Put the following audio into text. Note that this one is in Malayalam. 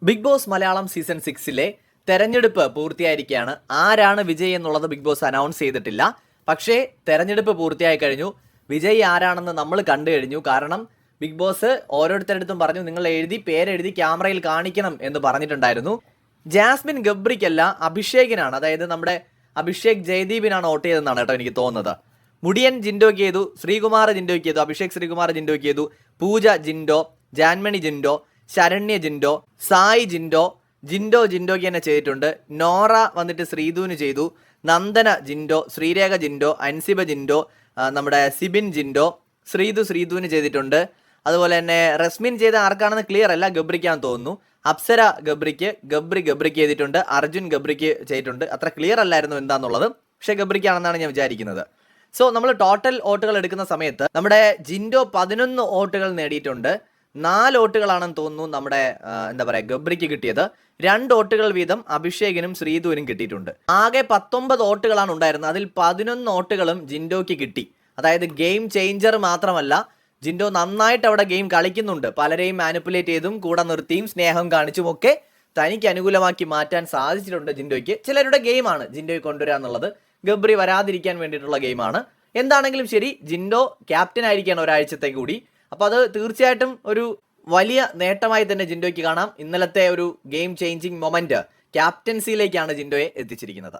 ബിഗ് ബോസ് മലയാളം സീസൺ 6-ലെ തെരഞ്ഞെടുപ്പ് പൂർത്തിയായിരിക്കുകയാണ്. ആരാണ് വിജയ് എന്നുള്ളത് ബിഗ് ബോസ് അനൗൺസ് ചെയ്തിട്ടില്ല. പക്ഷേ തെരഞ്ഞെടുപ്പ് പൂർത്തിയായി കഴിഞ്ഞു. വിജയ് ആരാണെന്ന് നമ്മൾ കണ്ടു കഴിഞ്ഞു. കാരണം ബിഗ് ബോസ് ഓരോരുത്തരടുത്തും പറഞ്ഞു, നിങ്ങൾ പേരെഴുതി ക്യാമറയിൽ കാണിക്കണം എന്ന് പറഞ്ഞിട്ടുണ്ടായിരുന്നു. ജാസ്മിൻ ഗബ്രിക്കല്ല, അഭിഷേകിനാണ്, അതായത് നമ്മുടെ അഭിഷേക് ജയദീപിനാണ് വോട്ട് ചെയ്തതെന്നാണ് കേട്ടോ എനിക്ക് തോന്നുന്നത്. മുടിയൻ ജിൻഡോയ്ക്ക് ചെയ്തു, ശ്രീകുമാർ ജിൻഡോയ്ക്ക് ചെയ്തു, അഭിഷേക് ശ്രീകുമാർ ജിൻഡോയ്ക്ക് ചെയ്തു, പൂജ ജിൻഡോ, ജാൻമണി ജിൻഡോ, ശരണ്യ ജിൻഡോ, സായി ജിൻഡോയ്ക്ക് തന്നെ ചെയ്തിട്ടുണ്ട്. നോറ വന്നിട്ട് ശ്രീധുവിന് ചെയ്തു, നന്ദന ജിൻഡോ, ശ്രീരേഖ ജിൻഡോ, അൻസിബ ജിൻഡോ, നമ്മുടെ സിബിൻ ജിൻഡോ, ശ്രീധുവിന് ചെയ്തിട്ടുണ്ട്. അതുപോലെ തന്നെ റസ്മിൻ ചെയ്ത ആർക്കാണെന്ന് ക്ലിയർ അല്ല, ഗബ്രിക്കാന്ന് തോന്നുന്നു. അപ്സര ഗബ്രിക്ക് ചെയ്തിട്ടുണ്ട്, അർജുൻ ഗബ്രിക്ക് ചെയ്തിട്ടുണ്ട്. അത്ര ക്ലിയർ അല്ലായിരുന്നു എന്താന്നുള്ളത്, പക്ഷേ ഗബ്രിക്കാണെന്നാണ് ഞാൻ വിചാരിക്കുന്നത്. സോ നമ്മൾ ടോട്ടൽ വോട്ടുകൾ എടുക്കുന്ന സമയത്ത് നമ്മുടെ ജിൻഡോ 11 വോട്ടുകൾ നേടിയിട്ടുണ്ട്. 4 വോട്ടുകളാണെന്ന് തോന്നുന്നു നമ്മുടെ ഗബ്രിക്ക് കിട്ടിയത്. 2 വോട്ടുകൾ വീതം അഭിഷേകിനും ശ്രീധുവിനും കിട്ടിയിട്ടുണ്ട്. ആകെ 19 വോട്ടുകളാണ് ഉണ്ടായിരുന്നത്. അതിൽ 11 വോട്ടുകളും ജിൻഡോയ്ക്ക് കിട്ടി. അതായത് ഗെയിം ചേഞ്ചർ മാത്രമല്ല, ജിൻഡോ നന്നായിട്ട് അവിടെ ഗെയിം കളിക്കുന്നുണ്ട്. പലരെയും മാനിപ്പുലേറ്റ് ചെയ്തും കൂടെ നിർത്തിയും സ്നേഹം കാണിച്ചും ഒക്കെ തനിക്ക് അനുകൂലമാക്കി മാറ്റാൻ സാധിച്ചിട്ടുണ്ട് ജിൻഡോയ്ക്ക്. ചിലരുടെ ഗെയിമാണ് ജിൻഡോയെ കൊണ്ടുവരിക എന്നുള്ളത്. ഗബ്രി വരാതിരിക്കാൻ വേണ്ടിയിട്ടുള്ള ഗെയിമാണ്. എന്താണെങ്കിലും ശരി, ജിൻഡോ ക്യാപ്റ്റൻ ആയിരിക്കുകയാണ് ഒരാഴ്ചത്തേക്ക് കൂടി. അപ്പോൾ അത് തീർച്ചയായിട്ടും ഒരു വലിയ നേട്ടമായി തന്നെ ജിൻഡോയ്ക്ക് കാണാം. ഇന്നലത്തെ ഒരു ഗെയിം ചേഞ്ചിങ് മൊമെന്റ് ക്യാപ്റ്റൻസിയിലേക്കാണ് ജിൻഡോയെ എത്തിച്ചിരിക്കുന്നത്.